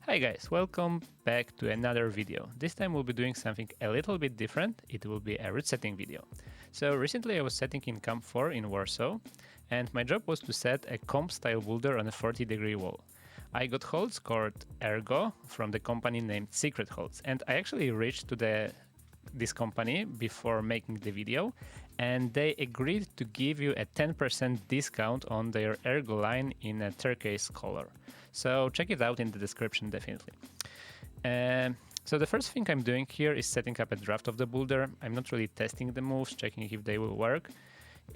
Hi guys, welcome back to another video. This time we'll be doing something a little bit different. It will be a route setting video. So recently I was setting in Camp 4 in Warsaw, and my job was to set a comp style boulder on a 40-degree wall. I got holds called Ergo from the company named Secret Holds, and I actually reached to this company before making the video, and they agreed to give you a 10% discount on their Ergo line in a turquoise color. So check it out in the description definitely. So the first thing I'm doing here is setting up a draft of the boulder. I'm not really testing the moves, checking if they will work.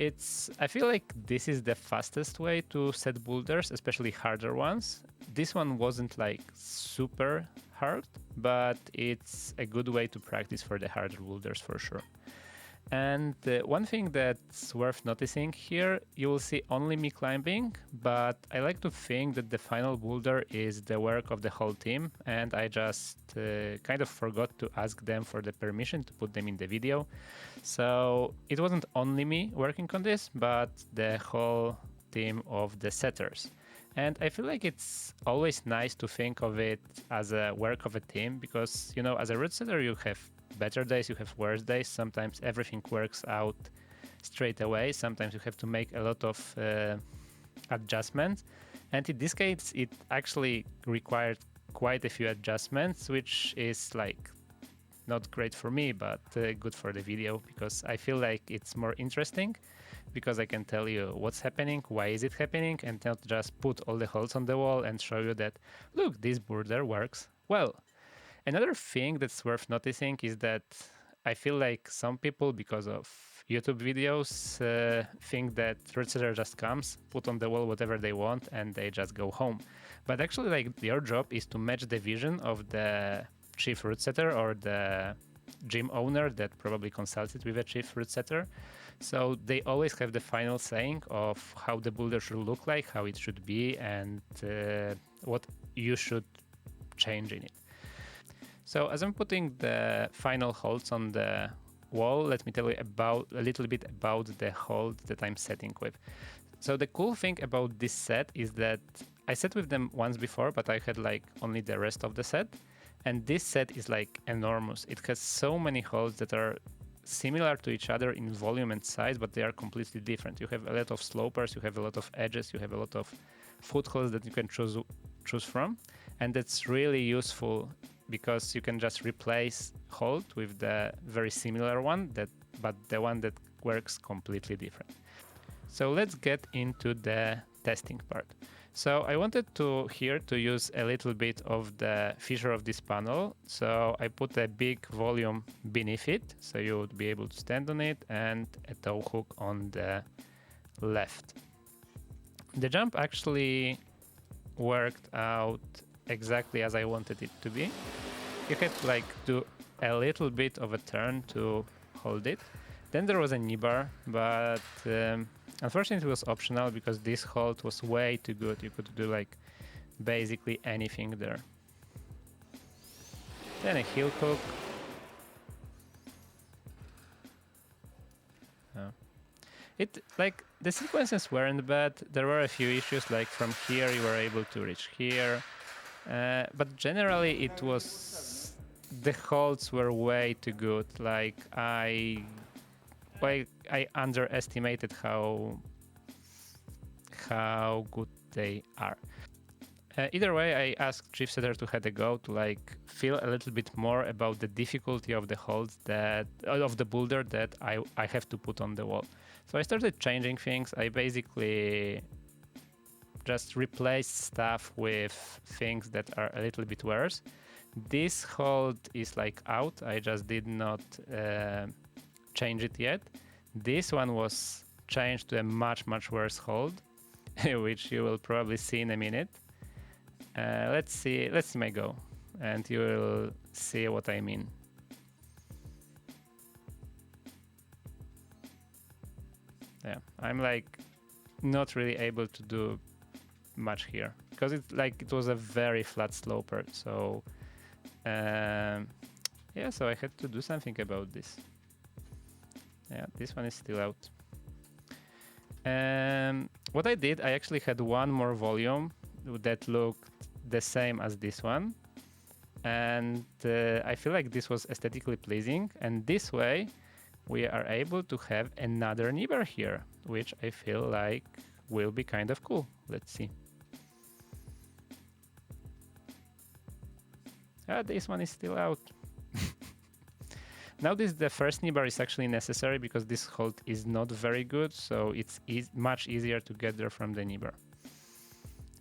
I feel like this is the fastest way to set boulders, especially harder ones. This one wasn't like super hard, but it's a good way to practice for the harder boulders for sure. And one thing that's worth noticing here, you will see only me climbing, but I like to think that the final boulder is the work of the whole team, and I just kind of forgot to ask them for the permission to put them in the video. So it wasn't only me working on this, but the whole team of the setters. And I feel like it's always nice to think of it as a work of a team because, you know, as a route setter, you have better days, you have worse days. Sometimes everything works out straight away. Sometimes you have to make a lot of adjustments. And in this case, it actually required quite a few adjustments, which is like not great for me, but good for the video because I feel like it's more interesting because I can tell you what's happening, why is it happening, and not just put all the holes on the wall and show you that, look, this boulder works well. Another thing that's worth noticing is that I feel like some people, because of YouTube videos, think that route setter just comes, put on the wall whatever they want, and they just go home. But actually, like, your job is to match the vision of the chief route setter or the gym owner that probably consulted with a chief route setter. So they always have the final saying of how the boulder should look like, how it should be, and what you should change in it. So as I'm putting the final holds on the wall, let me tell you a little bit about the hold that I'm setting with. So the cool thing about this set is that I set with them once before, but I had like only the rest of the set. And this set is like enormous. It has so many holds that are similar to each other in volume and size, but they are completely different. You have a lot of slopers, you have a lot of edges, you have a lot of footholds that you can choose from. And that's really useful because you can just replace hold with the very similar one, but the one that works completely different. So let's get into the testing part. So I wanted to use a little bit of the feature of this panel. So I put a big volume beneath it, so you would be able to stand on it, and a toe hook on the left. The jump actually worked out exactly as I wanted it to be. You had to like do a little bit of a turn to hold it. Then there was a knee bar, but unfortunately it was optional because this hold was way too good. You could do like basically anything there. Then a heel hook. The sequences weren't bad. There were a few issues, like from here you were able to reach here. But generally the holds were way too good. Like I underestimated how good they are. Either way, I asked Chief Setter to have a go to like feel a little bit more about the difficulty of the holds of the boulder that I have to put on the wall. So I started changing things. I basically just replaced stuff with things that are a little bit worse. This hold is like out. I just did not change it yet. This one was changed to a much worse hold, which you will probably see in a minute. Let's see my go, and you will see what I mean. Yeah, I'm like not really able to do much here because it was a very flat sloper. So yeah, so I had to do something about this. Yeah, this one is still out. What I did, I actually had one more volume that looked the same as this one. And I feel like this was aesthetically pleasing. And this way, we are able to have another neighbor here, which I feel like will be kind of cool. Let's see. This one is still out. Now the first neighbor is actually necessary because this hold is not very good, so it's much easier to get there from the neighbor.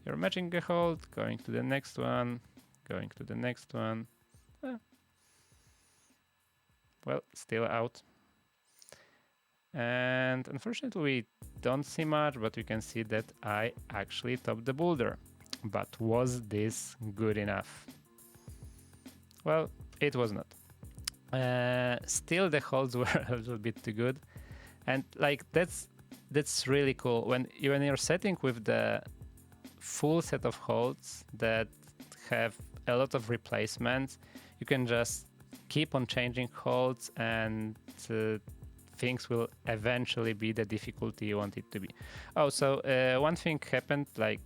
You're matching a hold, going to the next one, going to the next one. Well, still out. And unfortunately, we don't see much, but we can see that I actually topped the boulder. But was this good enough? Well, it was not. Still, the holds were a little bit too good, and like that's really cool when you're setting with the full set of holds that have a lot of replacements. You can just keep on changing holds, and things will eventually be the difficulty you want it to be. Oh, so one thing happened, like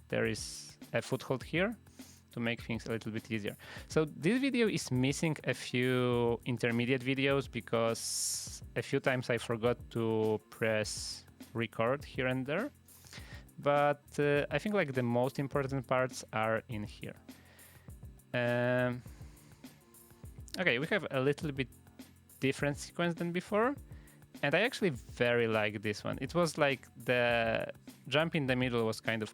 there is a foothold here to make things a little bit easier. So this video is missing a few intermediate videos because a few times I forgot to press record here and there. But I think like the most important parts are in here. Okay, we have a little bit different sequence than before. And I actually very like this one. It was like the jump in the middle was kind of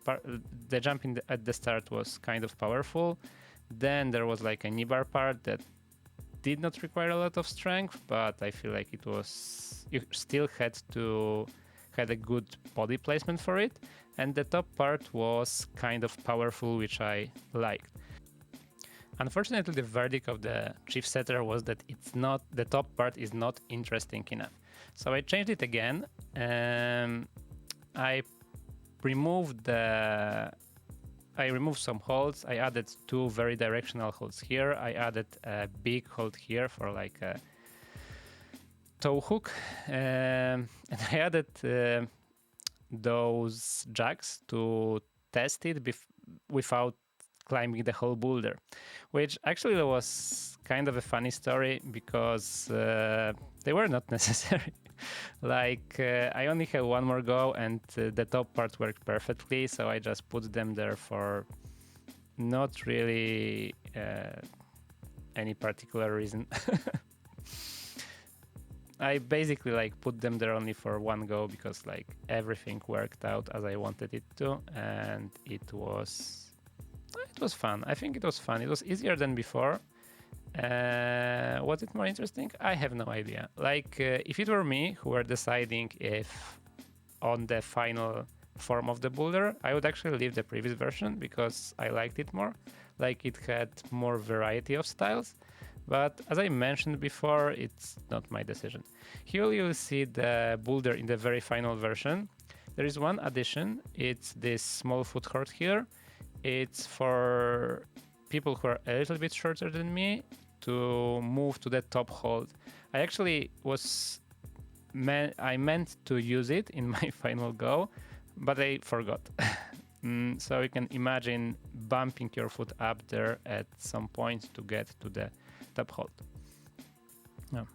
the jump at the start was kind of powerful. Then there was like a knee bar part that did not require a lot of strength, but I feel like you still had a good body placement for it. And the top part was kind of powerful, which I liked. Unfortunately, the verdict of the chief setter was that the top part is not interesting enough. So I changed it again. I removed some holds. I added 2 very directional holds here. I added a big hold here for like a toe hook. And I added those jacks to test it without climbing the whole boulder, which actually was kind of a funny story because they were not necessary. Like I only had one more go and the top part worked perfectly, so I just put them there for not really any particular reason. I basically like put them there only for one go because like everything worked out as I wanted it to, and it was fun. I think it was fun. It was easier than before. Was it more interesting? I have no idea. Like if it were me who were deciding if on the final form of the boulder, I would actually leave the previous version because I liked it more. Like it had more variety of styles. But as I mentioned before, it's not my decision. Here you'll see the boulder in the very final version. There is one addition. It's this small foothold here. It's for people who are a little bit shorter than me to move to the top hold. I actually I meant to use it in my final go, but I forgot. So you can imagine bumping your foot up there at some point to get to the top hold. Yeah.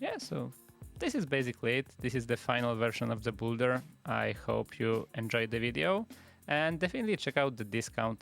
Yeah, so this is basically it. This is the final version of the boulder. I hope you enjoyed the video, and definitely check out the discount